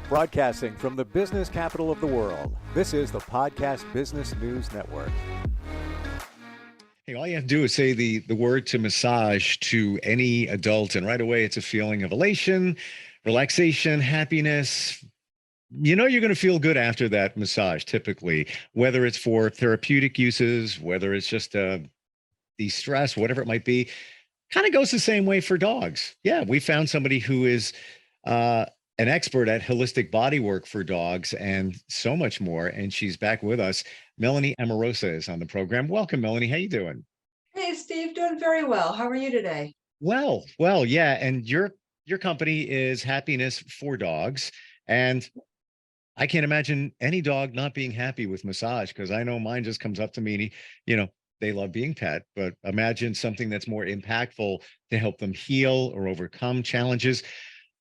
Broadcasting from the business capital of the world, this is the Podcast Business News Network. Hey, all you have to do is say the word to massage to any adult, and right away it's a feeling of elation, relaxation, happiness. You know you're going to feel good after that massage, typically, whether it's for therapeutic uses, whether it's just de-stress, whatever it might be. Kind of goes the same way for dogs. Yeah, we found somebody who is an expert at holistic body work for dogs and so much more. And she's back with us. Melanie Amarosa is on the program. Welcome, Melanie. How you doing? Hey, Steve, doing very well. How are you today? Well, yeah. And your company is Happiness4Dogs. And I can't imagine any dog not being happy with massage, because I know mine just comes up to me and they love being pet, but imagine something that's more impactful to help them heal or overcome challenges.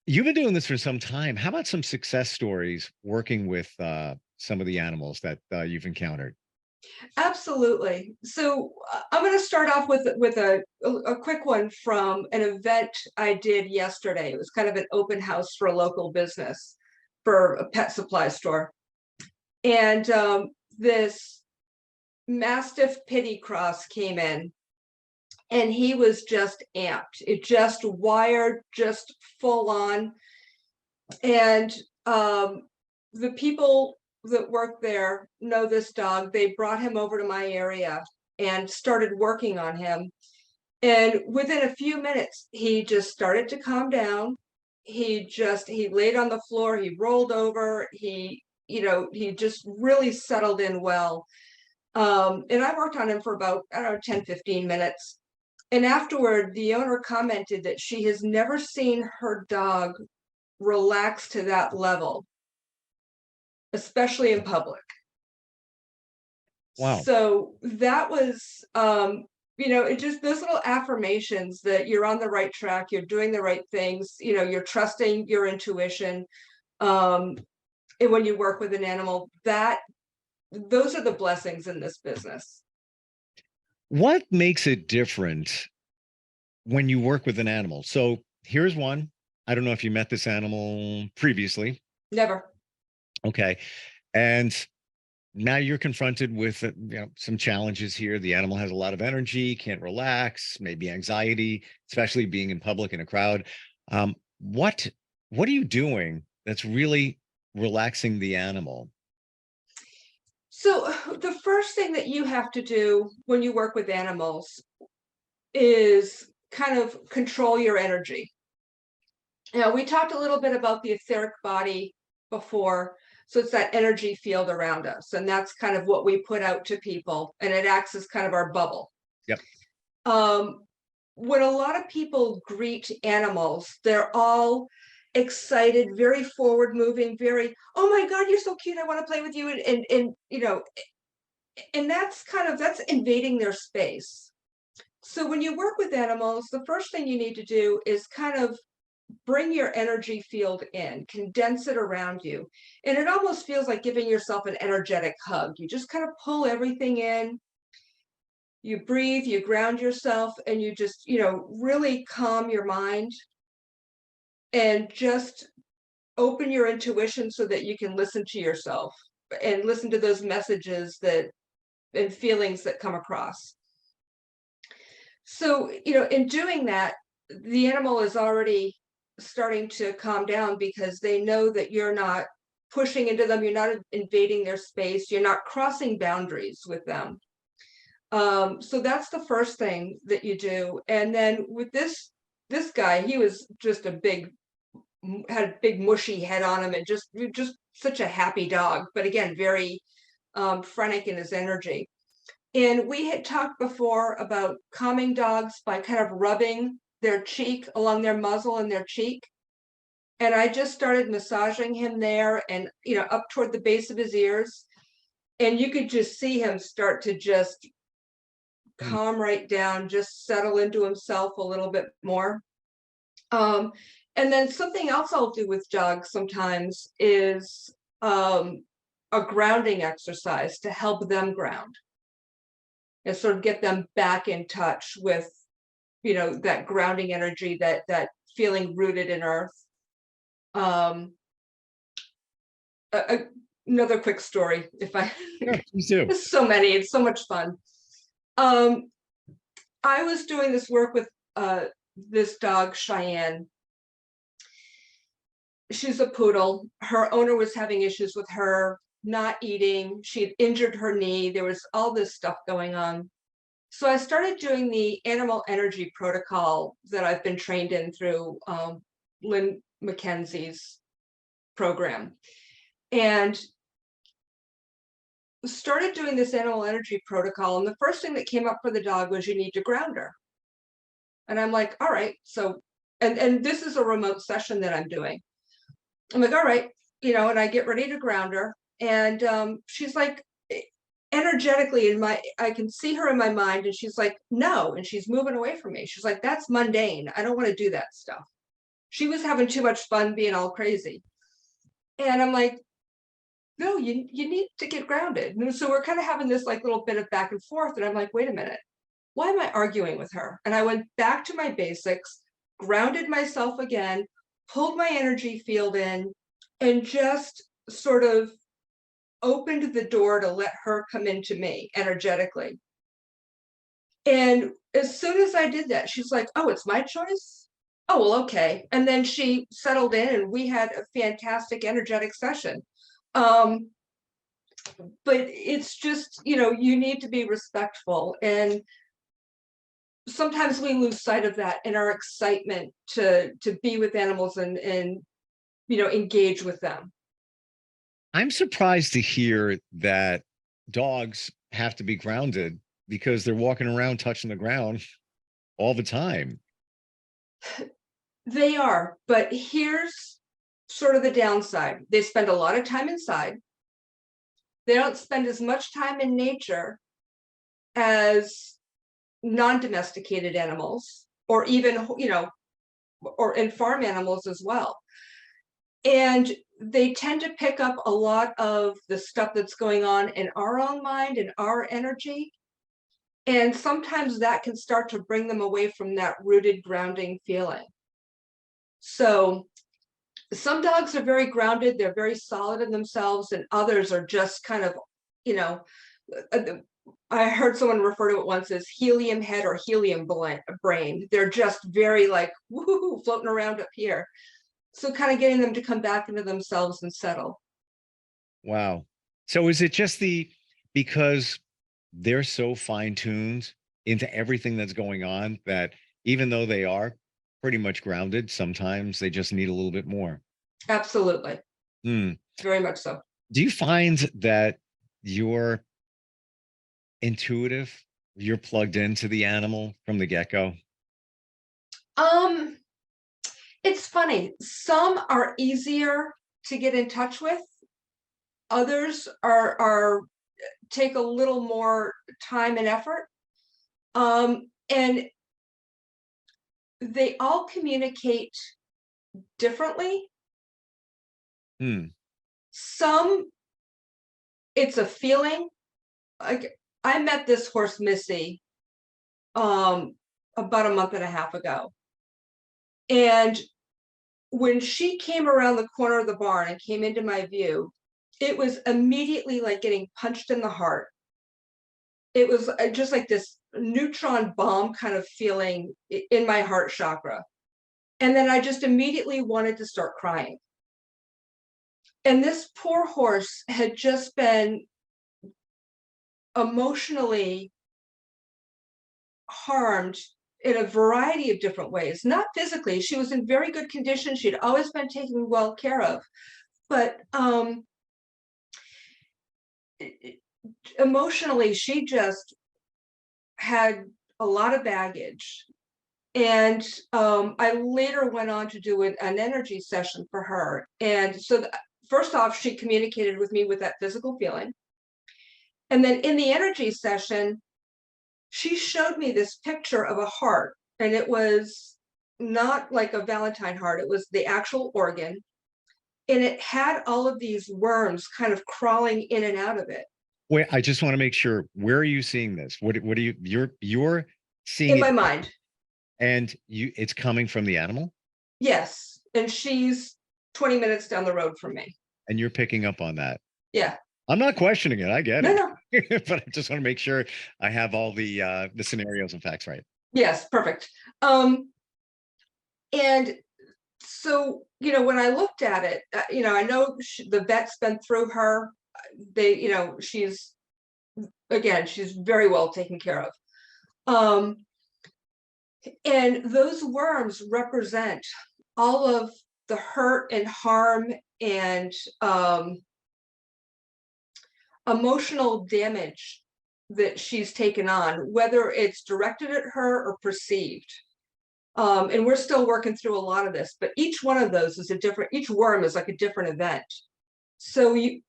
You've been doing this for some time. How about some success stories working with some of the animals that you've encountered? Absolutely. So I'm going to start off with a quick one from an event I did yesterday. It was kind of an open house for a local business for a pet supply store. And this Mastiff Pity Cross came in, and he was just amped. It just wired, just full on. And the people that work there know this dog. They brought him over to my area and started working on him. And within a few minutes, he just started to calm down. He laid on the floor, he rolled over, he just really settled in well. And I worked on him for about, 10, 15 minutes. And afterward, the owner commented that she has never seen her dog relax to that level, especially in public. Wow. So that was, it just those little affirmations that you're on the right track, you're doing the right things, you're trusting your intuition. And when you work with an animal, those are the blessings in this business. What makes it different when you work with an animal? So here's one. I don't know if you met this animal previously. Never. Okay. And now you're confronted with some challenges here. The animal has a lot of energy, can't relax, maybe anxiety, especially being in public in a crowd. What are you doing that's really relaxing the animal? So the first thing that you have to do when you work with animals is kind of control your energy. Now, we talked a little bit about the etheric body before. So it's that energy field around us. And that's kind of what we put out to people. And it acts as kind of our bubble. Yep. When a lot of people greet animals, they're all excited, very forward moving, very, oh my God, you're so cute, I want to play with you. And that's invading their space. So when you work with animals, the first thing you need to do is kind of bring your energy field in, condense it around you. And it almost feels like giving yourself an energetic hug. You just kind of pull everything in, you breathe, you ground yourself, and you just, really calm your mind and just open your intuition so that you can listen to yourself and listen to those messages and feelings that come across. So, in doing that, the animal is already starting to calm down because they know that you're not pushing into them, you're not invading their space, you're not crossing boundaries with them. So that's the first thing that you do. And then with this guy, he was just had a big mushy head on him and just such a happy dog, but again, very frenetic in his energy. And we had talked before about calming dogs by kind of rubbing their cheek along their muzzle and their cheek. And I just started massaging him there and, up toward the base of his ears. And you could just see him start to just calm right down, just settle into himself a little bit more. And then something else I'll do with dogs sometimes is a grounding exercise to help them ground and sort of get them back in touch with, that grounding energy, that feeling rooted in earth. another quick story, if I Sure, please do. there's so many, it's so much fun. I was doing this work with this dog, Cheyenne. She's a poodle. Her owner was having issues with her not eating. She had injured her knee. There was all this stuff going on. So I started doing the animal energy protocol that I've been trained in through Lynn McKenzie's program. And started doing this animal energy protocol. And the first thing that came up for the dog was you need to ground her. And I'm like, all right. So, and this is a remote session that I'm doing. I'm like, all right, and I get ready to ground her. And she's like, energetically I can see her in my mind, and she's like, no. And she's moving away from me. She's like, that's mundane. I don't want to do that stuff. She was having too much fun being all crazy. And I'm like, no, you need to get grounded. And so we're kind of having this like little bit of back and forth. And I'm like, wait a minute, why am I arguing with her? And I went back to my basics, grounded myself again, pulled my energy field in, and just sort of opened the door to let her come into me energetically. And as soon as I did that, she's like, oh, it's my choice? Oh, well, okay. And then she settled in, and we had a fantastic energetic session. But it's just, you need to be respectful. And sometimes we lose sight of that in our excitement to be with animals and engage with them. I'm surprised to hear that dogs have to be grounded because they're walking around touching the ground all the time. They are, but here's sort of the downside. They spend a lot of time inside. They don't spend as much time in nature as non-domesticated animals, or even, or in farm animals as well. And they tend to pick up a lot of the stuff that's going on in our own mind and our energy. And sometimes that can start to bring them away from that rooted, grounding feeling. So some dogs are very grounded, they're very solid in themselves, and others are just kind of, I heard someone refer to it once as helium head or helium brain. They're just very like, woohoo, floating around up here. So kind of getting them to come back into themselves and settle. Wow. So is it just because they're so fine-tuned into everything that's going on that even though they are pretty much grounded, sometimes they just need a little bit more? Absolutely. Very much so. Do you find that you're intuitive? You're plugged into the animal from the get-go? It's funny. Some are easier to get in touch with. Others are take a little more time and effort. And they all communicate differently. Some, it's a feeling. Like I met this horse, Missy, about a month and a half ago. And when she came around the corner of the barn and came into my view, it was immediately like getting punched in the heart. It was just like this neutron bomb kind of feeling in my heart chakra. And then I just immediately wanted to start crying. And this poor horse had just been emotionally harmed in a variety of different ways, not physically. She was in very good condition. She'd always been taken well care of, but emotionally, she just had a lot of baggage. And I later went on to do an energy session for her. And so first off, she communicated with me with that physical feeling. And then in the energy session, she showed me this picture of a heart, and it was not like a Valentine heart. It was the actual organ, and it had all of these worms kind of crawling in and out of it. Wait, I just want to make sure. Where are you seeing this? What are you're seeing in it my mind? And it's coming from the animal? Yes, and she's 20 minutes down the road from me. And you're picking up on that. Yeah. I'm not questioning it. I get No. it. But I just want to make sure I have all the scenarios and facts right. Yes, perfect. And so, when I looked at it, I know the vet's been through her. She's very well taken care of. And those worms represent all of the hurt and harm and emotional damage that she's taken on, whether it's directed at her or perceived. And we're still working through a lot of this, but each one of those is each worm is like a different event. So you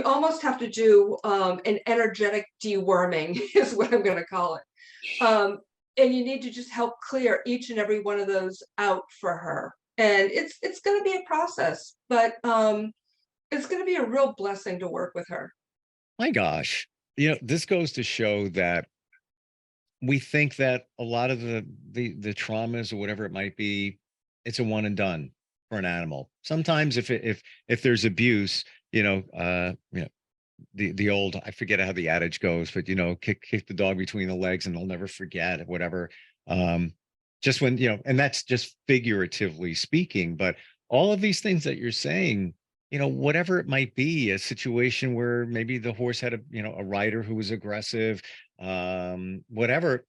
almost have to do an energetic deworming is what I'm going to call it. And you need to just help clear each and every one of those out for her. And it's going to be a process, but it's going to be a real blessing to work with her. My gosh. This goes to show that we think that a lot of the traumas or whatever it might be, it's a one and done for an animal. Sometimes if there's abuse, the old, I forget how the adage goes, but kick the dog between the legs and they'll never forget, whatever. Just when, and that's just figuratively speaking, but all of these things that you're saying, whatever it might be, a situation where maybe the horse had a rider who was aggressive, whatever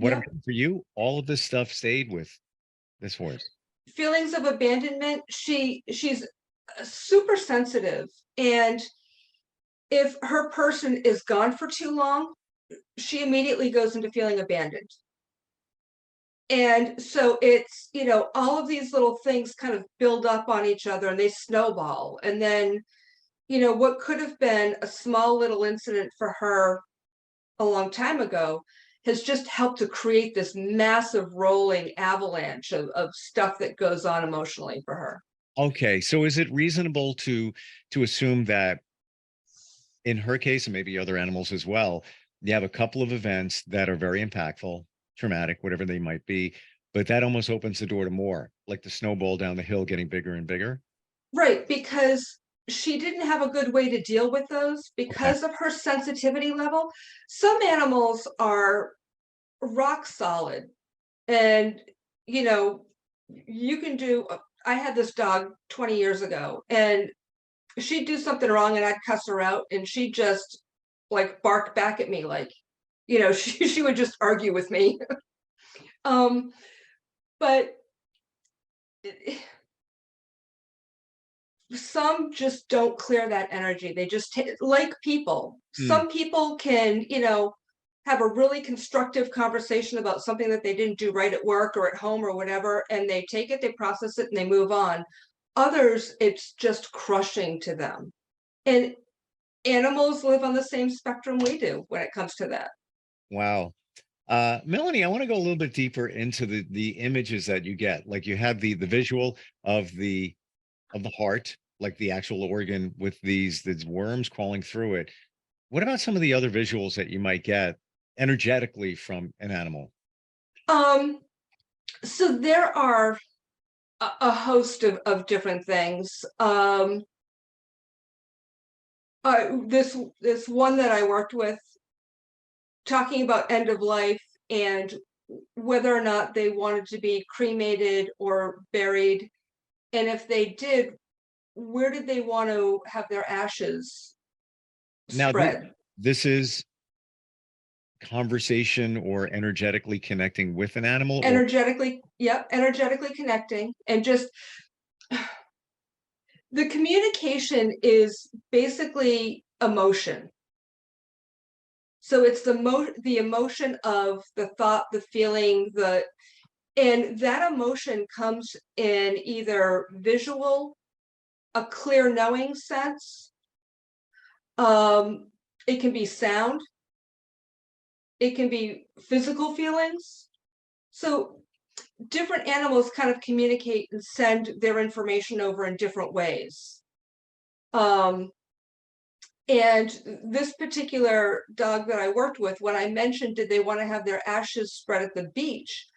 for you, all of this stuff stayed with this horse. Feelings of abandonment. She's super sensitive, and if her person is gone for too long, she immediately goes into feeling abandoned. And so it's, all of these little things kind of build up on each other and they snowball. And then, what could have been a small little incident for her a long time ago has just helped to create this massive rolling avalanche of stuff that goes on emotionally for her. Okay. So is it reasonable to assume that in her case, and maybe other animals as well, you have a couple of events that are very impactful, traumatic, whatever they might be, but that almost opens the door to more, like the snowball down the hill getting bigger and bigger? Right, because she didn't have a good way to deal with those because of her sensitivity level. Some animals are rock solid, and you can do. I had this dog 20 years ago, and she'd do something wrong and I'd cuss her out, and she'd just like bark back at me, like, she would just argue with me. But some just don't clear that energy. They just like people. Some people can, have a really constructive conversation about something that they didn't do right at work or at home or whatever, and they take it, they process it, and they move on. Others, it's just crushing to them. And animals live on the same spectrum we do when it comes to that. Wow. Melanie, I want to go a little bit deeper into the images that you get. Like you have the visual of the heart, like the actual organ with these worms crawling through it. What about some of the other visuals that you might get energetically from an animal? So there are a host of different things. This one that I worked with, talking about end of life and whether or not they wanted to be cremated or buried, and if they did, where did they want to have their ashes spread? Now, this is conversation or energetically connecting with an animal? Energetically connecting, and just the communication is basically emotion. So it's the emotion of the thought, the feeling, and that emotion comes in either visual, a clear knowing sense. It can be sound. It can be physical feelings. So different animals kind of communicate and send their information over in different ways. And this particular dog that I worked with, when I mentioned, did they want to have their ashes spread at the beach?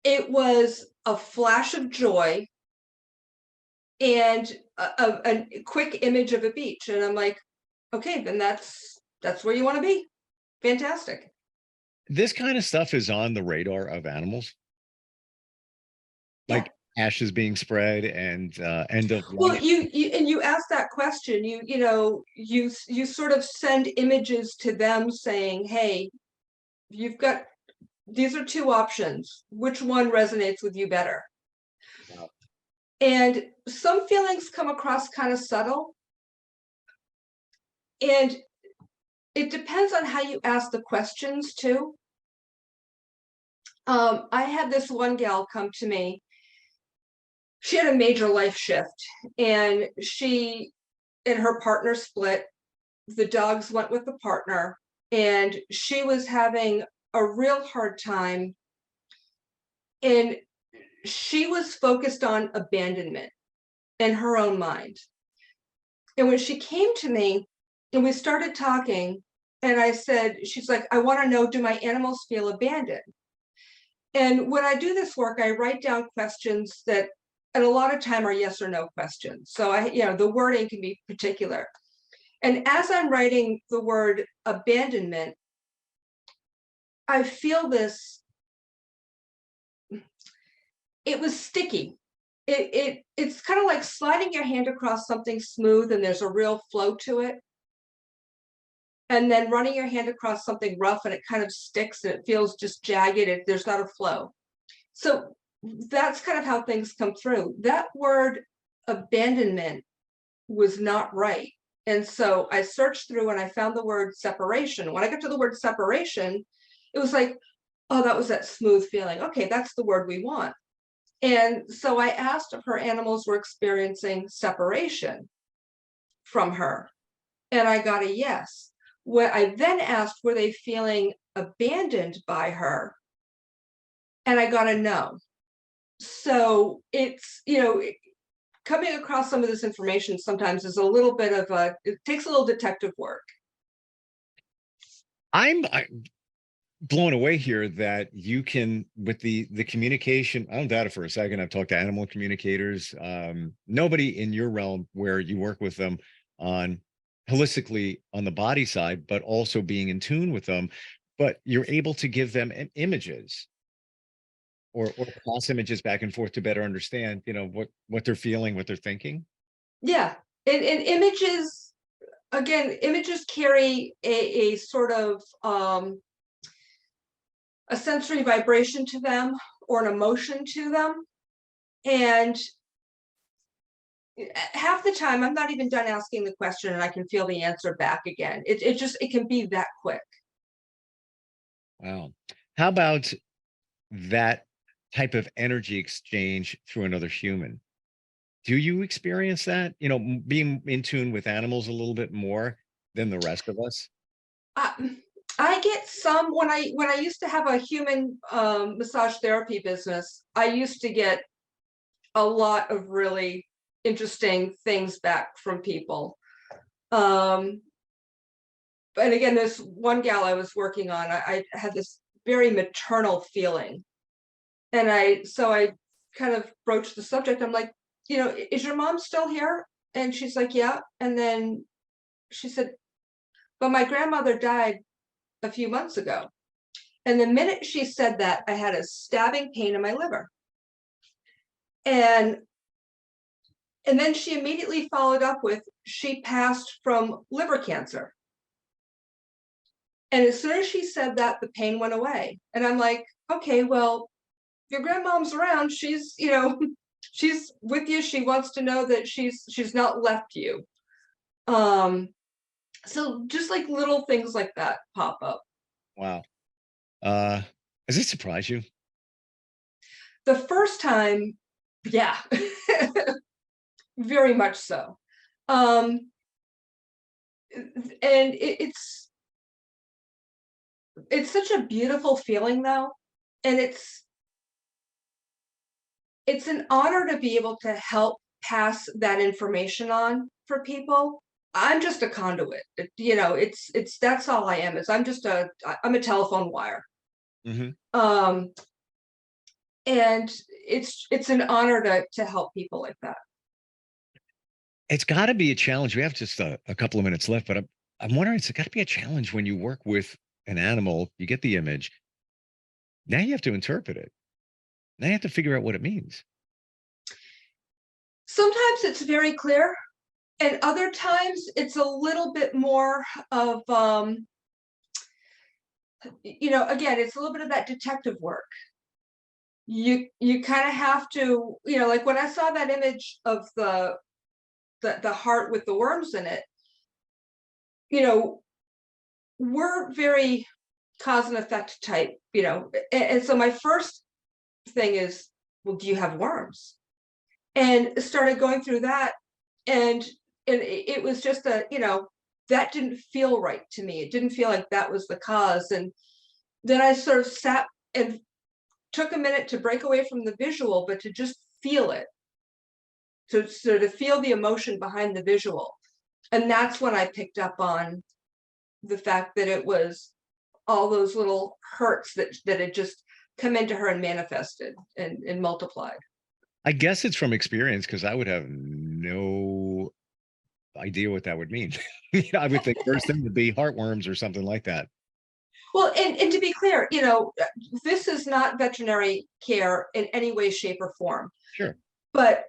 It was a flash of joy and a quick image of a beach. And I'm like, okay, then that's where you want to be. Fantastic. This kind of stuff is on the radar of animals, Yeah. like ashes being spread and end of Well, life. you ask that question, you sort of send images to them saying, hey, you've got, these are two options. Which one resonates with you better? Wow. And some feelings come across kind of subtle. And it depends on how you ask the questions too. I had this one gal come to me. She had a major life shift, and she and her partner split. The dogs went with the partner, and she was having a real hard time. And she was focused on abandonment in her own mind. And when she came to me and we started talking, and I said, she's like, I want to know, do my animals feel abandoned? And when I do this work, I write down questions that, and a lot of time are yes or no questions. So the wording can be particular. And as I'm writing the word abandonment, I feel this, it was sticky. It's kind of like sliding your hand across something smooth and there's a real flow to it. And then running your hand across something rough and it kind of sticks and it feels just jagged. There's not a flow. So that's kind of how things come through. That word abandonment was not right. And so I searched through and I found the word separation. When I got to the word separation, it was like, oh, that was that smooth feeling. Okay, that's the word we want. And so I asked if her animals were experiencing separation from her, and I got a yes. When I then asked, were they feeling abandoned by her? And I got a no. So it's, coming across some of this information sometimes is a little bit of it takes a little detective work. I'm blown away here that you can, with the communication. I don't doubt it for a second. I've talked to animal communicators. Nobody in your realm where you work with them on holistically on the body side, but also being in tune with them. But you're able to give them images or cross images back and forth to better understand, what they're feeling, what they're thinking. Yeah. And images, again, images carry a sort of a sensory vibration to them or an emotion to them. And half the time I'm not even done asking the question and I can feel the answer back again. It can be that quick. Wow. How about that type of energy exchange through another human? Do you experience that? Being in tune with animals a little bit more than the rest of us? I get some when I used to have a human massage therapy business. I used to get a lot of really interesting things back from people. And again, this one gal I was working on, I had this very maternal feeling. And I kind of broached the subject. I'm like, is your mom still here? And she's like, yeah. And then she said, but my grandmother died a few months ago. And the minute she said that, I had a stabbing pain in my liver. And then she immediately followed up with, she passed from liver cancer. And as soon as she said that, the pain went away. And I'm like, okay, well, your grandmom's around. She's, she's with you. She wants to know that she's not left you. So just like little things like that pop up. Wow. Does it surprise you? The first time, yeah, very much so. And it's such a beautiful feeling though. And it's an honor to be able to help pass that information on for people. I'm just a conduit. It's that's all I am. I'm a telephone wire. Hmm. Um, and it's an honor to help people like that. It's got to be a challenge. We have just a couple of minutes left, but I'm wondering, it's got to be a challenge when you work with an animal, you get the image. Now you have to interpret it. Now you have to figure out what it means. Sometimes it's very clear, and other times it's a little bit more of, again, it's a little bit of that detective work. You kind of have to, like when I saw that image of the heart with the worms in it, we're very cause and effect type, and so my first thing is, well, do you have worms? And started going through that, and it was just that didn't feel right to me. It didn't feel like that was the cause. And then I sort of sat and took a minute to break away from the visual, but to just feel it, to sort of feel the emotion behind the visual. And that's when I picked up on the fact that it was all those little hurts that had just come into her and manifested and multiplied. I guess it's from experience, because I would have no idea what that would mean. I would think first thing would be heartworms or something like that. Well, and to be clear, this is not veterinary care in any way, shape, or form. Sure. But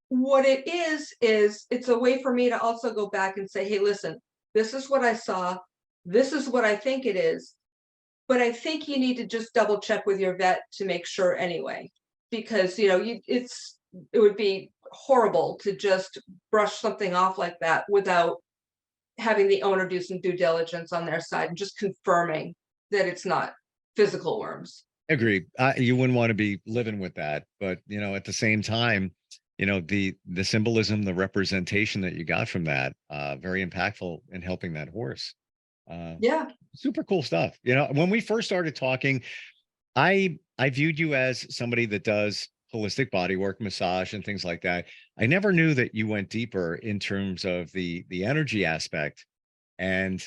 what it is it's a way for me to also go back and say, hey, listen, this is what I saw. This is what I think it is. But I think you need to just double check with your vet to make sure anyway, because it would be horrible to just brush something off like that without having the owner do some due diligence on their side and just confirming that it's not physical worms. Agreed. You wouldn't want to be living with that, but at the same time, the symbolism, the representation that you got from that, very impactful in helping that horse. Yeah. Super cool stuff. When we first started talking, I viewed you as somebody that does holistic body work, massage, and things like that. I never knew that you went deeper in terms of the energy aspect and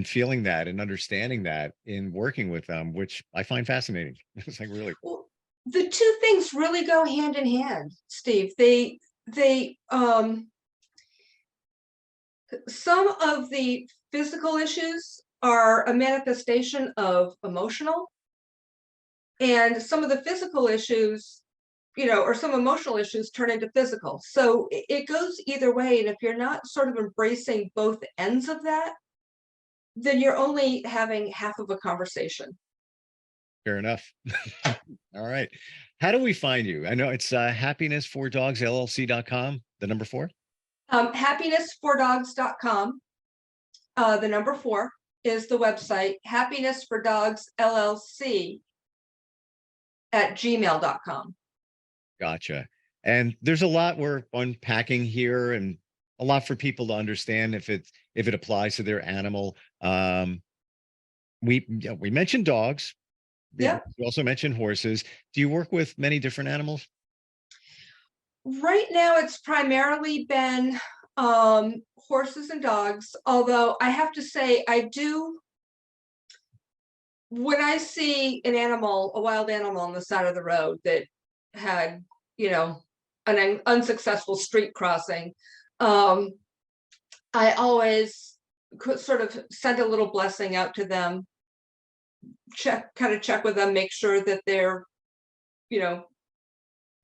feeling that and understanding that in working with them, which I find fascinating. It's like really cool. Well, the two things really go hand in hand, Steve. They some of the physical issues are a manifestation of emotional, and some of the physical issues, or some emotional issues turn into physical. So it goes either way. And if you're not sort of embracing both ends of that, then you're only having half of a conversation. Fair enough. All right. How do we find you? I know it's happiness4dogs LLC.com, the number 4. Happiness4dogs.com. The number 4 is the website. Happiness4dogs LLC at gmail.com. Gotcha. And there's a lot we're unpacking here, and a lot for people to understand if it applies to their animal. We mentioned dogs. Yeah. We also mentioned horses. Do you work with many different animals? Right now, it's primarily been horses and dogs. Although I have to say, I do. When I see an animal, a wild animal on the side of the road that had, an unsuccessful street crossing, I always could sort of send a little blessing out to them, check with them, make sure that they're,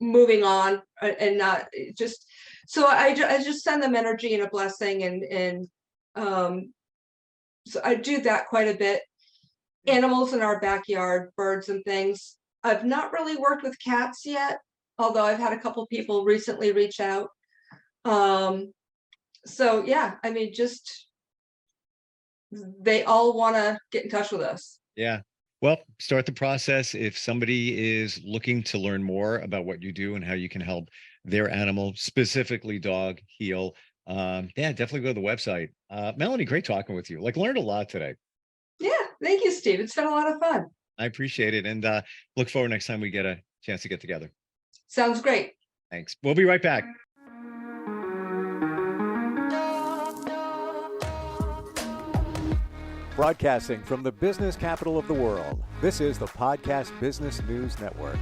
moving on and not just, so I just send them energy and a blessing. And so I do that quite a bit. Animals in our backyard, birds and things. I've not really worked with cats yet, although I've had a couple people recently reach out. So yeah, I mean, just they all want to get in touch with us. Yeah. Well, start the process. If somebody is looking to learn more about what you do and how you can help their animal, specifically dog, heal, definitely go to the website. Melanie, great talking with you. Learned a lot today. Yeah, thank you, Steve. It's been a lot of fun. I appreciate it, and look forward next time we get a chance to get together. Sounds great. Thanks. We'll be right back. Broadcasting from the business capital of the world, this is the Podcast Business News Network.